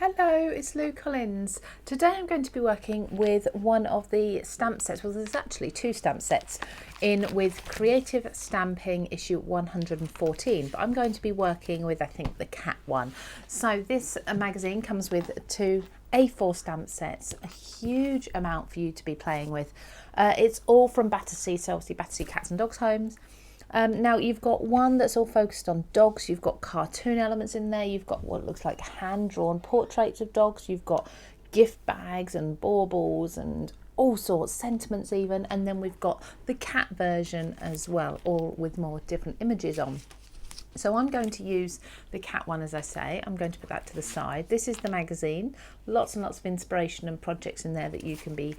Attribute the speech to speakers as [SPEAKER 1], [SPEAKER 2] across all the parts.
[SPEAKER 1] Hello, it's Lou Collins. Today I'm going to be working with one of the stamp sets. Well, there's actually two stamp sets in with Creative Stamping issue 114, but I'm going to be working with, I think, the cat one. So this magazine comes with two A4 stamp sets, a huge amount for you to be playing with. It's all from Battersea, so obviously Battersea Cats and Dogs Homes. Now you've got one that's all focused on dogs, you've got cartoon elements in there, you've got what looks like hand-drawn portraits of dogs, you've got gift bags and baubles and all sorts, sentiments even, and then we've got the cat version as well, all with more different images on. So I'm going to use the cat one, as I say. I'm going to put that to the side. This is the magazine. Lots and lots of inspiration and projects in there that you can be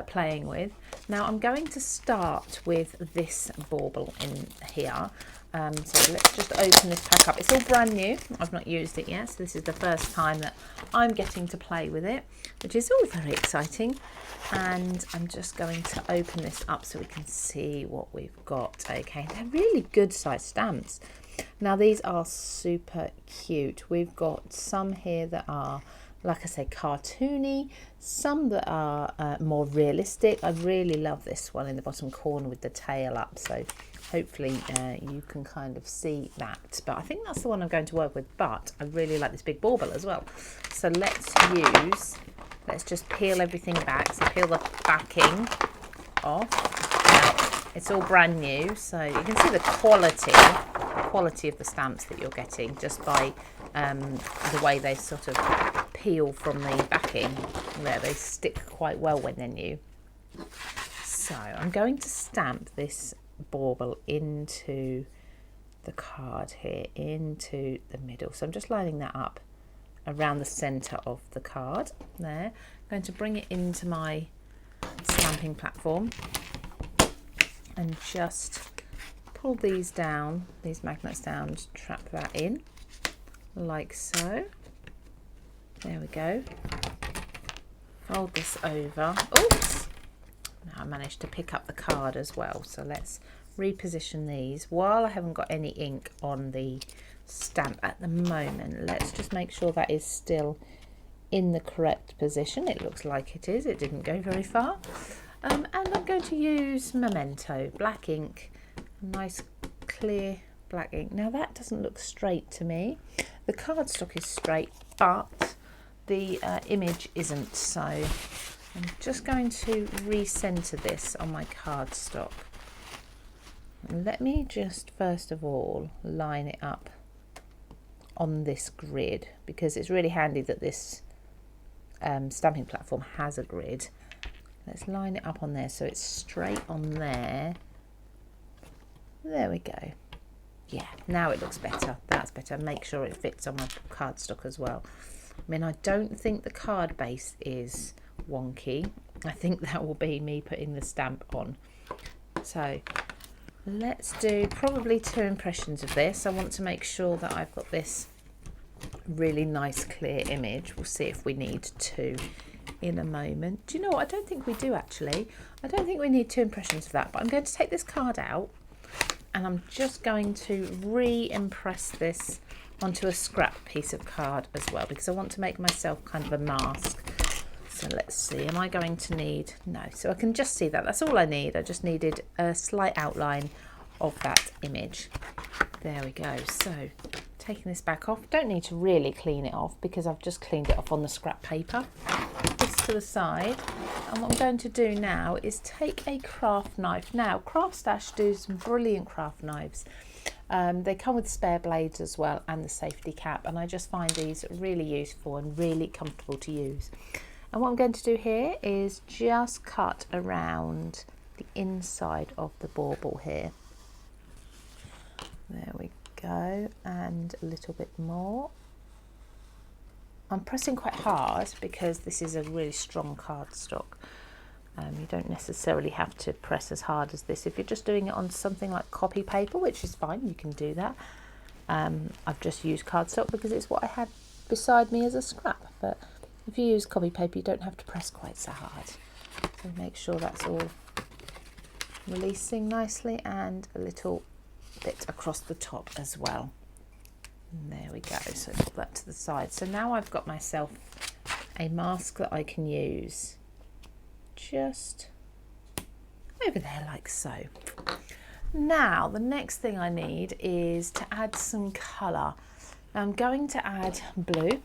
[SPEAKER 1] playing with. Now I'm going to start with this bauble in here. So let's just open this pack up. It's all brand new. I've not used it yet. So this is the first time that I'm getting to play with it, which is all very exciting. And I'm just going to open this up so we can see what we've got. Okay, they're really good sized stamps. Now these are super cute. We've got some here that are, like I say, cartoony, some that are more realistic. I really love this one in the bottom corner with the tail up, so hopefully you can kind of see that. But I think that's the one I'm going to work with, but I really like this big bauble as well. So let's just peel everything back. So peel the backing off. Now, it's all brand new, so you can see the quality of the stamps that you're getting just by the way they sort of peel from the backing. There, they stick quite well when they're new. So I'm going to stamp this bauble into the card here, into the middle. So I'm just lining that up around the centre of the card there. I'm going to bring it into my stamping platform and just pull these down, these magnets down, to trap that in like so. There we go. Fold this over. Oops! Now I managed to pick up the card as well. So let's reposition these. While I haven't got any ink on the stamp at the moment, let's just make sure that is still in the correct position. It looks like it is. It didn't go very far. And I'm going to use Memento, black ink, nice clear black ink. Now that doesn't look straight to me. The cardstock is straight, but the image isn't. So I'm just going to recenter this on my cardstock. And let me just first of all line it up on this grid, because it's really handy that this stamping platform has a grid. Let's line it up on there so it's straight on there. There we go. Yeah, now it looks better. That's better. Make sure it fits on my cardstock as well. I mean, I don't think the card base is wonky. I think that will be me putting the stamp on. So let's do probably 2 impressions of this. I want to make sure that I've got this really nice clear image. We'll see if we need 2 in a moment. Do you know what? I don't think we do actually. I don't think we need 2 impressions of that, but I'm going to take this card out and I'm just going to re-impress this onto a scrap piece of card as well, because I want to make myself kind of a mask. So let's see, am I going to need, no, so I can just see that. That's all I need. I just needed a slight outline of that image. There we go. So taking this back off, don't need to really clean it off because I've just cleaned it off on the scrap paper. This to the side, and what I'm going to do now is take a craft knife. Now Craft Stash do some brilliant craft knives. They come with spare blades as well and the safety cap, and I just find these really useful and really comfortable to use. And what I'm going to do here is just cut around the inside of the bauble here. There we go, and a little bit more. I'm pressing quite hard because this is a really strong cardstock. You don't necessarily have to press as hard as this. If you're just doing it on something like copy paper, which is fine, you can do that. I've just used cardstock because it's what I had beside me as a scrap. But if you use copy paper, you don't have to press quite so hard. So make sure that's all releasing nicely, and a little bit across the top as well. And there we go, so put that to the side. So now I've got myself a mask that I can use just over there like so. Now the next thing I need is to add some colour. I'm going to add blue.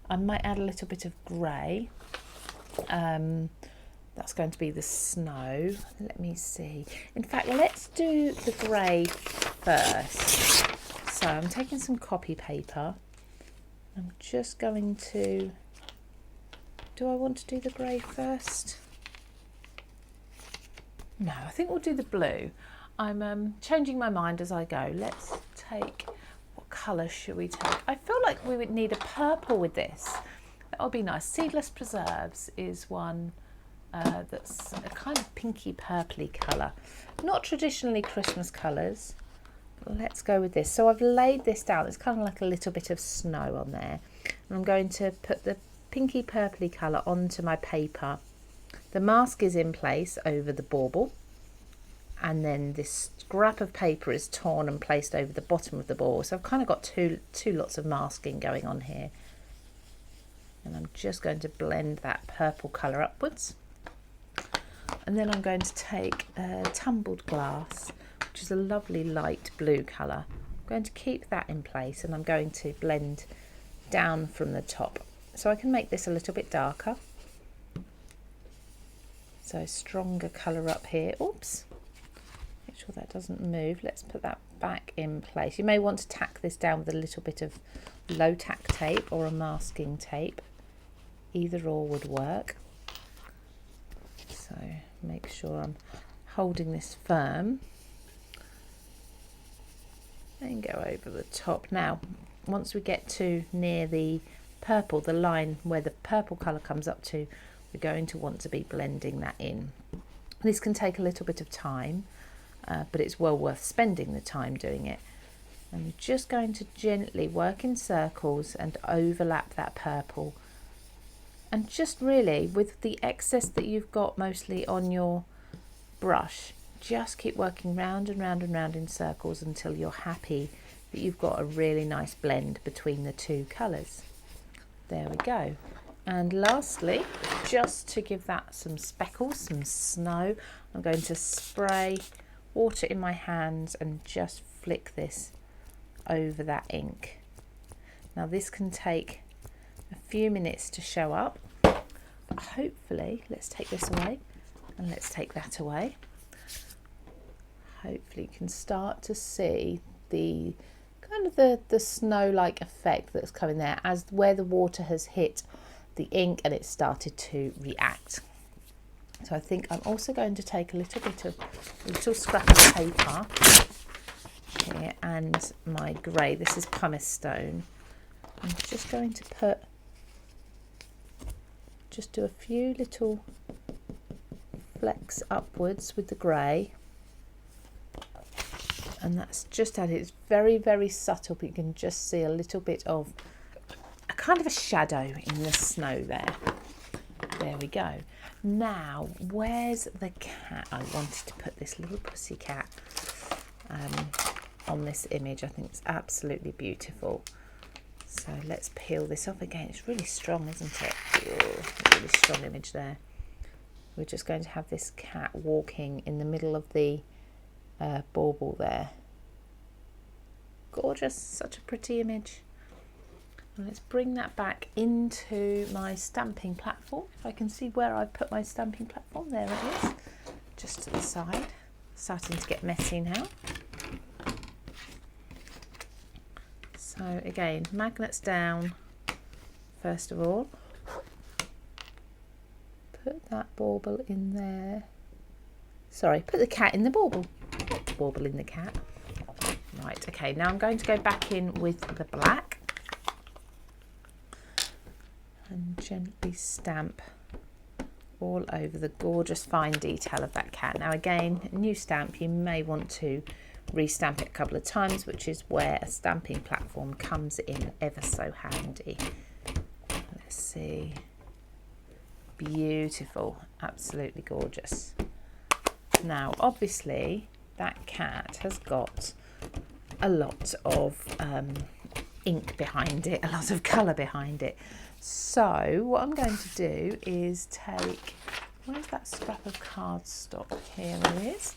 [SPEAKER 1] I might add a little bit of grey. That's going to be the snow. Let me see. In fact, let's do the grey first. So I'm taking some copy paper. I'm just going to... Do I want to do the grey first? No, I think we'll do the blue. I'm changing my mind as I go. Let's take... What colour should we take? I feel like we would need a purple with this. That would be nice. Seedless Preserves is one that's a kind of pinky purpley colour. Not traditionally Christmas colours. Let's go with this. So I've laid this down. It's kind of like a little bit of snow on there. And I'm going to put the pinky purpley colour onto my paper. The mask is in place over the bauble. And then this scrap of paper is torn and placed over the bottom of the ball. So I've kind of got two lots of masking going on here. And I'm just going to blend that purple colour upwards. And then I'm going to take tumbled glass, which is a lovely light blue colour. I'm going to keep that in place and I'm going to blend down from the top. So I can make this a little bit darker. So stronger colour up here. Oops. Make sure that doesn't move. Let's put that back in place. You may want to tack this down with a little bit of low tack tape or a masking tape. Either or would work. So make sure I'm holding this firm. And go over the top. Now, once we get to near the purple, the line where the purple colour comes up to, we're going to want to be blending that in. This can take a little bit of time, but it's well worth spending the time doing it. I'm just going to gently work in circles and overlap that purple. And just really, with the excess that you've got mostly on your brush, just keep working round and round and round in circles until you're happy that you've got a really nice blend between the two colours. There we go. And lastly, just to give that some speckles, some snow, I'm going to spray water in my hands and just flick this over that ink. Now this can take a few minutes to show up, but hopefully, let's take this away and let's take that away. Hopefully you can start to see the kind of the snow-like effect that's coming there as where the water has hit the ink and it started to react. So I think I'm also going to take a little scrap of paper here and my grey. This is pumice stone. I'm just going to do a few little flecks upwards with the grey. And that's just added. It's very, very subtle, but you can just see a little bit of a kind of a shadow in the snow there. There we go. Now, where's the cat? I wanted to put this little pussy cat on this image. I think it's absolutely beautiful. So let's peel this off again. It's really strong, isn't it? Oh, really strong image there. We're just going to have this cat walking in the middle of the bauble there. Gorgeous, such a pretty image. And let's bring that back into my stamping platform. If I can see where I've put my stamping platform, there it is, just to the side. Starting to get messy now. So again, magnets down first of all. Put that bauble in there. Sorry, put the cat in the bauble. Not the bauble in the cat. Right, okay, now I'm going to go back in with the black and gently stamp all over the gorgeous fine detail of that cat. Now again, a new stamp, you may want to restamp it a couple of times, which is where a stamping platform comes in ever so handy. Let's see. Beautiful, absolutely gorgeous. Now obviously that cat has got a lot of ink behind it, a lot of colour behind it. So what I'm going to do is take, where's that scrap of cardstock? Here it is.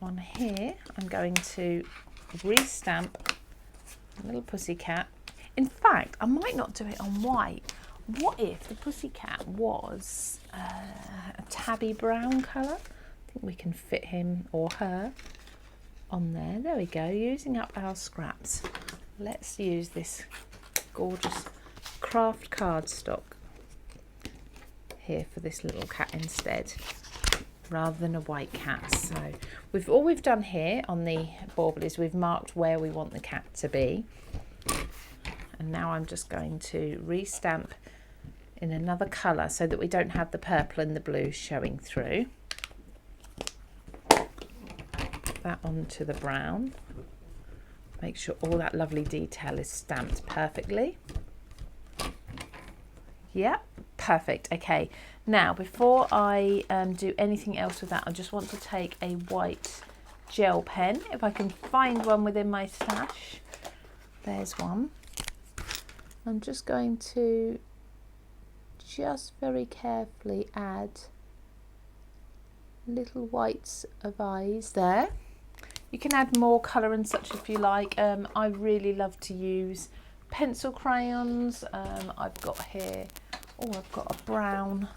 [SPEAKER 1] On here I'm going to restamp a little pussycat. In fact, I might not do it on white. What if the pussycat was a tabby brown colour? I think we can fit him or her on there. There we go, using up our scraps. Let's use this gorgeous craft cardstock here for this little cat instead, rather than a white cat. So all we've done here on the bauble is we've marked where we want the cat to be. And now I'm just going to restamp in another colour so that we don't have the purple and the blue showing through. That onto the brown. Make sure all that lovely detail is stamped perfectly. Yep, perfect. Okay, now before I do anything else with that, I just want to take a white gel pen, if I can find one within my stash. There's one. I'm just going to very carefully add little whites of eyes there. You can add more colour and such if you like. I really love to use pencil crayons. I've got here, I've got a brown,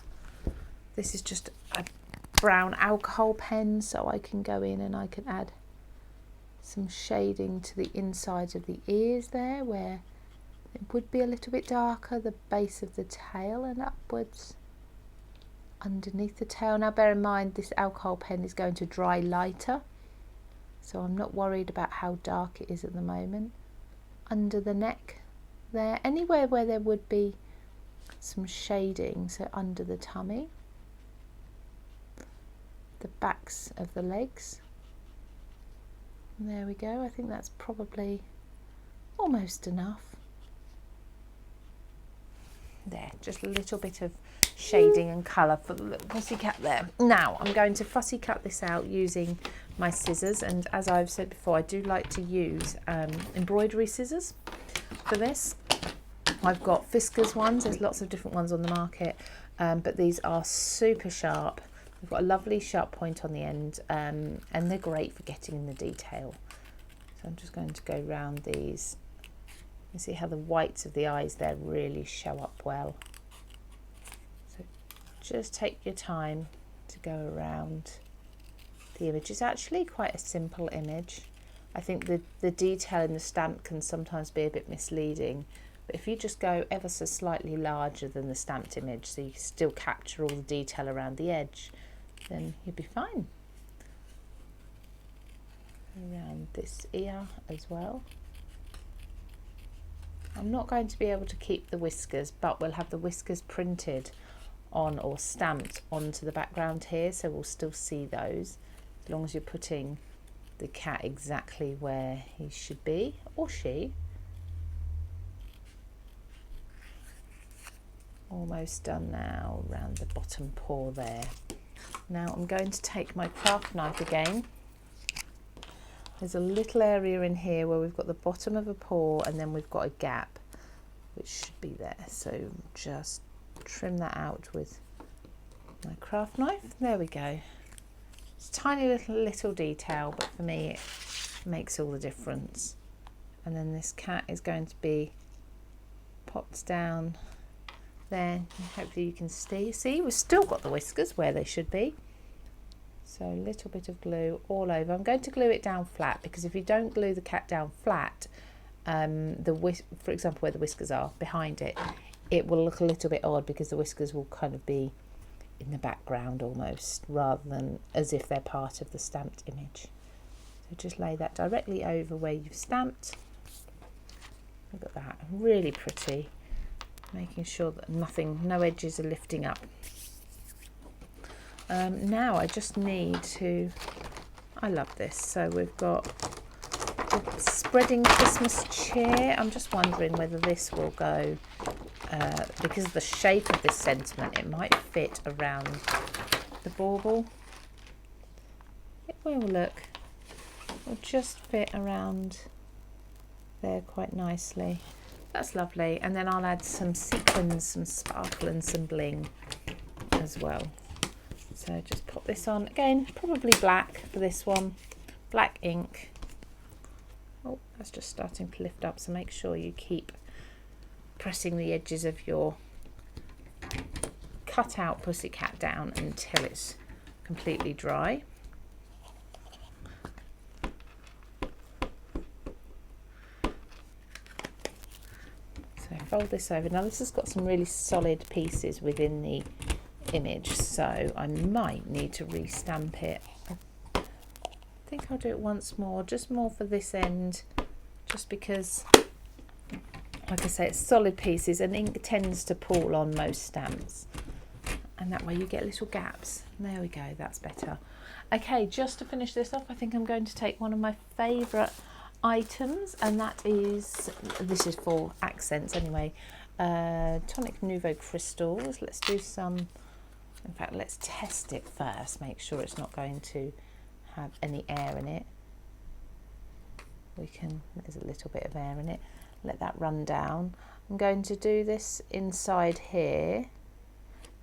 [SPEAKER 1] this is just a brown alcohol pen, so I can go in and I can add some shading to the inside of the ears there, where it would be a little bit darker, the base of the tail and upwards underneath the tail. Now bear in mind this alcohol pen is going to dry lighter, so I'm not worried about how dark it is at the moment. Under the neck there, anywhere where there would be some shading, so under the tummy, the backs of the legs. There we go, I think that's probably almost enough. There, just a little bit of shading and colour for the little pussycat there. Now I'm going to fussy cut this out using my scissors, and as I've said before, I do like to use embroidery scissors for this. I've got Fiskars ones, there's lots of different ones on the market, but these are super sharp. They've got a lovely sharp point on the end, and they're great for getting in the detail. So I'm just going to go round these. You see how the whites of the eyes there really show up well. So just take your time to go around the image. It's actually quite a simple image. I think the detail in the stamp can sometimes be a bit misleading, but if you just go ever so slightly larger than the stamped image, so you can still capture all the detail around the edge, then you'll be fine. Around this ear as well. I'm not going to be able to keep the whiskers, but we'll have the whiskers printed on or stamped onto the background here, so we'll still see those, as long as you're putting the cat exactly where he should be, or she. Almost done now, around the bottom paw there. Now I'm going to take my craft knife again. There's a little area in here where we've got the bottom of a paw and then we've got a gap, which should be there. So just trim that out with my craft knife. There we go. It's a tiny little detail, but for me it makes all the difference. And then this cat is going to be popped down there. Hopefully you can see we've still got the whiskers where they should be. So a little bit of glue all over. I'm going to glue it down flat, because if you don't glue the cat down flat, for example where the whiskers are behind it, it will look a little bit odd, because the whiskers will kind of be in the background almost, rather than as if they're part of the stamped image. So just lay that directly over where you've stamped. Look at that, really pretty. Making sure that no edges are lifting up. Now I just need to, I love this, so we've got the spreading Christmas cheer. I'm just wondering whether this will go, because of the shape of this sentiment, it might fit around the bauble. It will look, it'll just fit around there quite nicely. That's lovely. And then I'll add some sequins, some sparkle and some bling as well. So just pop this on. Again, probably black for this one. Black ink. Oh, that's just starting to lift up, so make sure you keep pressing the edges of your cut out pussycat down until it's completely dry. So fold this over. Now this has got some really solid pieces within the image, so I might need to re-stamp it. I think I'll do it once more, just more for this end, just because, like I say, it's solid pieces and ink tends to pool on most stamps, and that way you get little gaps. There we go, that's better. Okay, just to finish this off, I think I'm going to take one of my favourite items, and that is, this is for accents anyway, Tonic Nouveau crystals. Let's do some, in fact let's test it first, make sure it's not going to have any air in it. There's a little bit of air in it, let that run down. I'm going to do this inside here,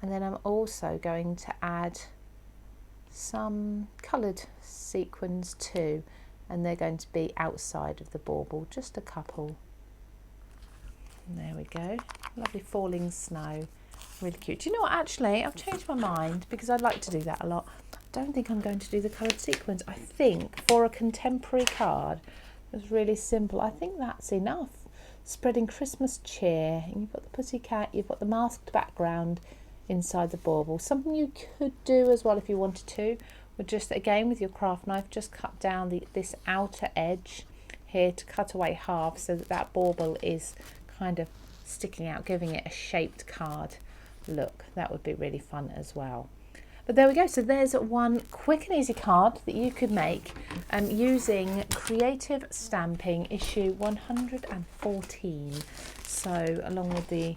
[SPEAKER 1] and then I'm also going to add some coloured sequins too, and they're going to be outside of the bauble, just a couple. And there we go, lovely falling snow, really cute. Do you know what, actually I've changed my mind, because I like to do that a lot. I don't think I'm going to do the coloured sequins. I think for a contemporary card that's really simple, I think that's enough. Spreading Christmas cheer, and you've got the pussycat, you've got the masked background inside the bauble. Something you could do as well if you wanted to, would just, again with your craft knife, just cut down this outer edge here to cut away half, so that that bauble is kind of sticking out, giving it a shaped card look. That would be really fun as well. But there we go, so there's one quick and easy card that you could make using Creative Stamping issue 114. So along with the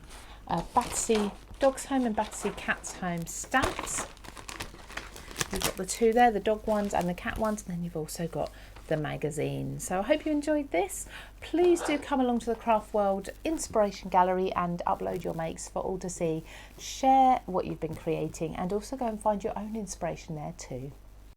[SPEAKER 1] Battersea Dog's Home and Battersea Cat's Home stamps. You've got the two there, the dog ones and the cat ones, and then you've also got the magazine. So I hope you enjoyed this. Please do come along to the Craft World Inspiration Gallery and upload your makes for all to see. Share what you've been creating, and also go and find your own inspiration there too.